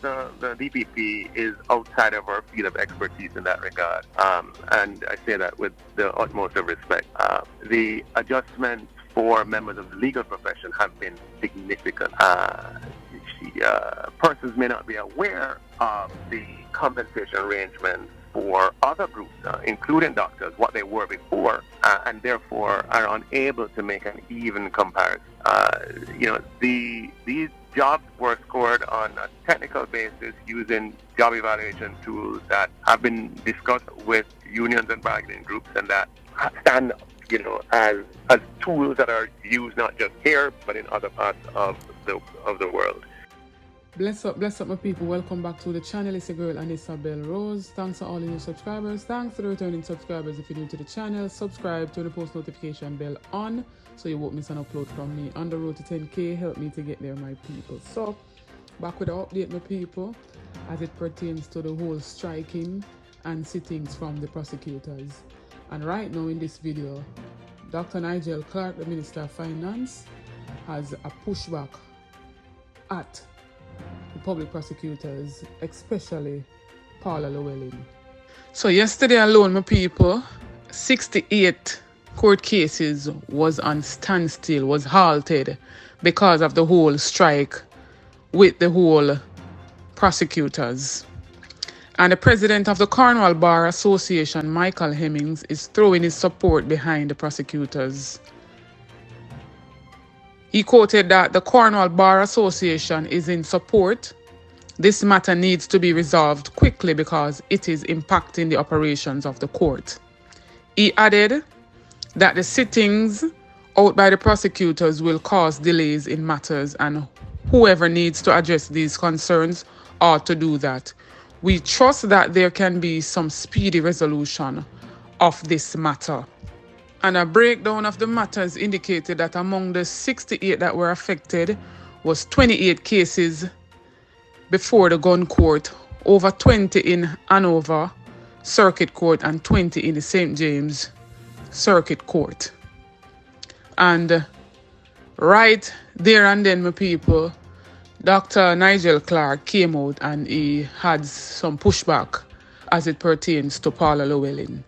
The DPP is outside of our field of expertise in that regard, and I say that with the utmost of respect. The adjustments for members of the legal profession have been significant. Persons may not be aware of the compensation arrangements for other groups, including doctors, what they were before, and therefore are unable to make an even comparison. These jobs were scored on a technical basis using job evaluation tools that have been discussed with unions and bargaining groups, and that stand, as tools that are used not just here but in other parts of the world. Bless up my people. Welcome back to the channel. It's your girl Anissa Bell Rose. Thanks to all the new subscribers. Thanks to the returning subscribers. If you're new to the channel, subscribe, turn the post notification bell on so you won't miss an upload from me. On the road to 10K, help me to get there, my people. So, back with the update, my people, as it pertains to the whole striking and sittings from the prosecutors. And right now in this video, Dr. Nigel Clarke, the Minister of Finance, has a pushback at the public prosecutors, especially Paula Llewellyn. So yesterday alone, my people, 68 court cases was on standstill, was halted because of the whole strike with the whole prosecutors. And the president of the Cornwall Bar Association, Michael Hemmings, is throwing his support behind the prosecutors. He quoted that the Cornwall Bar Association is in support. This matter needs to be resolved quickly because it is impacting the operations of the court. He added that the sittings out by the prosecutors will cause delays in matters, and whoever needs to address these concerns ought to do that. We trust that there can be some speedy resolution of this matter. And a breakdown of the matters indicated that among the 68 that were affected was 28 cases before the gun court, over 20 in Hanover Circuit Court and 20 in the St. James Circuit Court. And right there and then, my people, Dr. Nigel Clarke came out and he had some pushback as it pertains to Paula Llewellyn.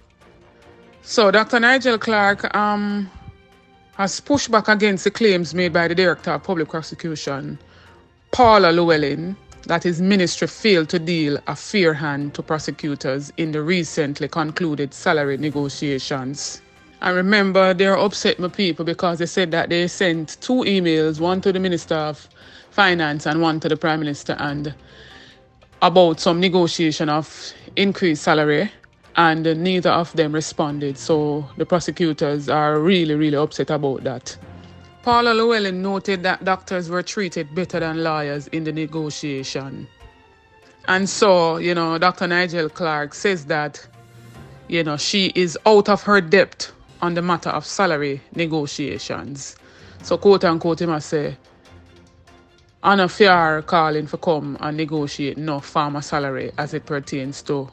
So Dr. Nigel Clarke has pushed back against the claims made by the Director of Public Prosecution, Paula Llewellyn, that his ministry failed to deal a fair hand to prosecutors in the recently concluded salary negotiations. And remember, they're upset, my people, because they said that they sent 2 emails, one to the Minister of Finance and one to the Prime Minister, and about some negotiation of increased salary, and neither of them responded. So the prosecutors are really, really upset about that. Paula Llewellyn noted that doctors were treated better than lawyers in the negotiation. And so, Dr. Nigel Clarke says that, she is out of her depth on the matter of salary negotiations. So, quote unquote, he must say, Anna Fiar calling for come and negotiate no farmer salary as it pertains to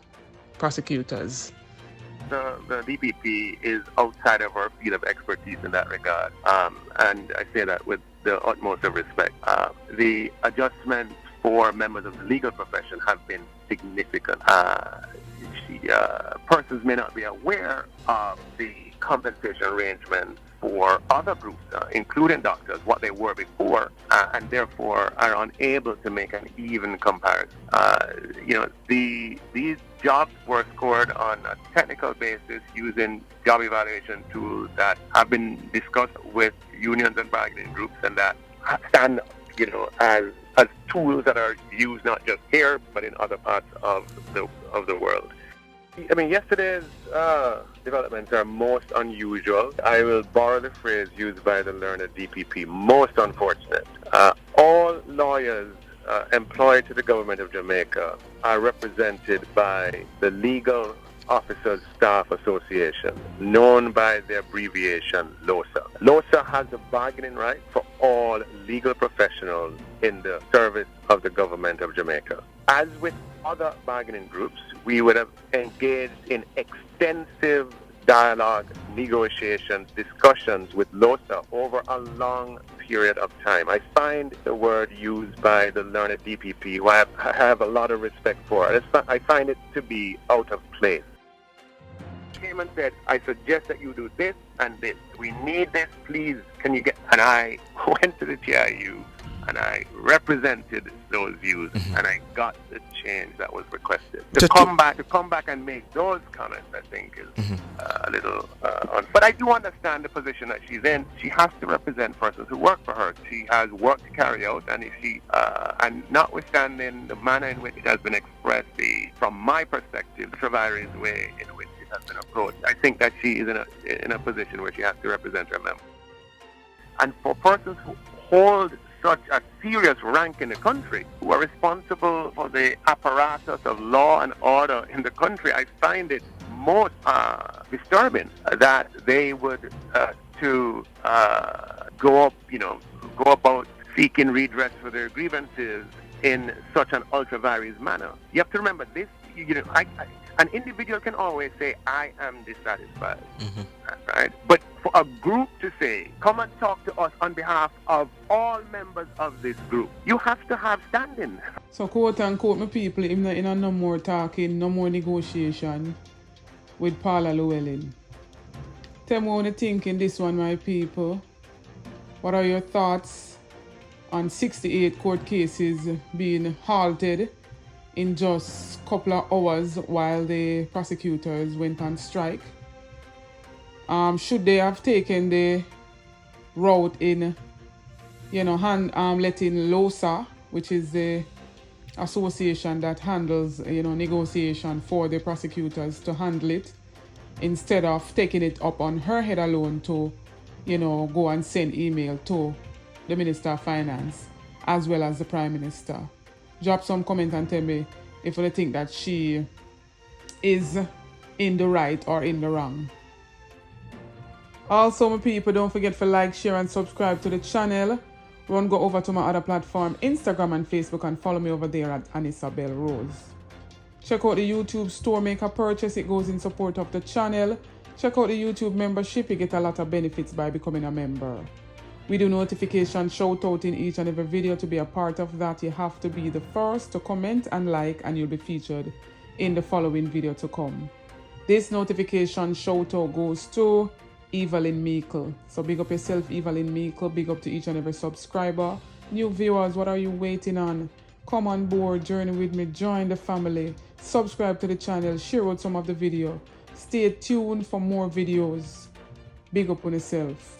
prosecutors. The DPP is outside of our field of expertise in that regard, and I say that with the utmost of respect. The adjustments for members of the legal profession have been significant. Persons may not be aware of the compensation arrangements for other groups, including doctors, what they were before, and therefore are unable to make an even comparison. These jobs were scored on a technical basis using job evaluation tools that have been discussed with unions and bargaining groups, and that stand, as tools that are used not just here but in other parts of the world. I mean, yesterday's developments are most unusual. I will borrow the phrase used by the learned DPP, most unfortunate. All lawyers employed to the government of Jamaica are represented by the Legal Officers Staff Association, known by the abbreviation LOSA. LOSA has a bargaining right for all legal professionals in the service of the government of Jamaica. As with other bargaining groups, we would have engaged in extensive dialogue, negotiations, discussions with LOSA over a long period of time. I find the word used by the learned DPP, who I have a lot of respect for, I find it to be out of place. Came and said, I suggest that you do this and this. We need this, please. Can you get? And I went to the TIU and I represented those views, and I got the change that was requested. To come back and make those comments, I think is a little but I do understand the position that she's in. She has to represent persons who work for her. She has work to carry out, and if she and notwithstanding the manner in which it has been expressed, from my perspective, the various way in which it has been approached, I think that she is in a position where she has to represent her members. And for persons who hold such a serious rank in the country, who are responsible for the apparatus of law and order in the country, I find it most disturbing that they would go about seeking redress for their grievances in such an ultra-various manner. You have to remember this. An individual can always say, I am dissatisfied, right? But for a group to say, come and talk to us on behalf of all members of this group, you have to have standing. So quote unquote, my people, in no more talking, no more negotiation with Paula Llewellyn. Tell me what you think in this one, my people. What are your thoughts on 68 court cases being halted in just a couple of hours while the prosecutors went on strike? Should they have taken the route in, letting LOSA, which is the association that handles, negotiation for the prosecutors, to handle it, instead of taking it up on her head alone to, go and send email to the Minister of Finance as well as the Prime Minister? Drop some comment and tell me if you think that she is in the right or in the wrong. Also, my people, don't forget to like, share and subscribe to the channel. Run go over to my other platform, Instagram and Facebook, and follow me over there at Anisabel Rose. Check out the YouTube store, make a purchase. It goes in support of the channel. Check out the YouTube membership. You get a lot of benefits by becoming a member. We do notification shout out in each and every video. To be a part of that, you have to be the first to comment and like, and you'll be featured in the following video to come. This notification shout out goes to Evelyn Meikle. So big up yourself, Evelyn Meikle. Big up to each and every subscriber. New viewers, what are you waiting on? Come on board, journey with me, join the family. Subscribe to the channel, share out some of the video. Stay tuned for more videos. Big up on yourself.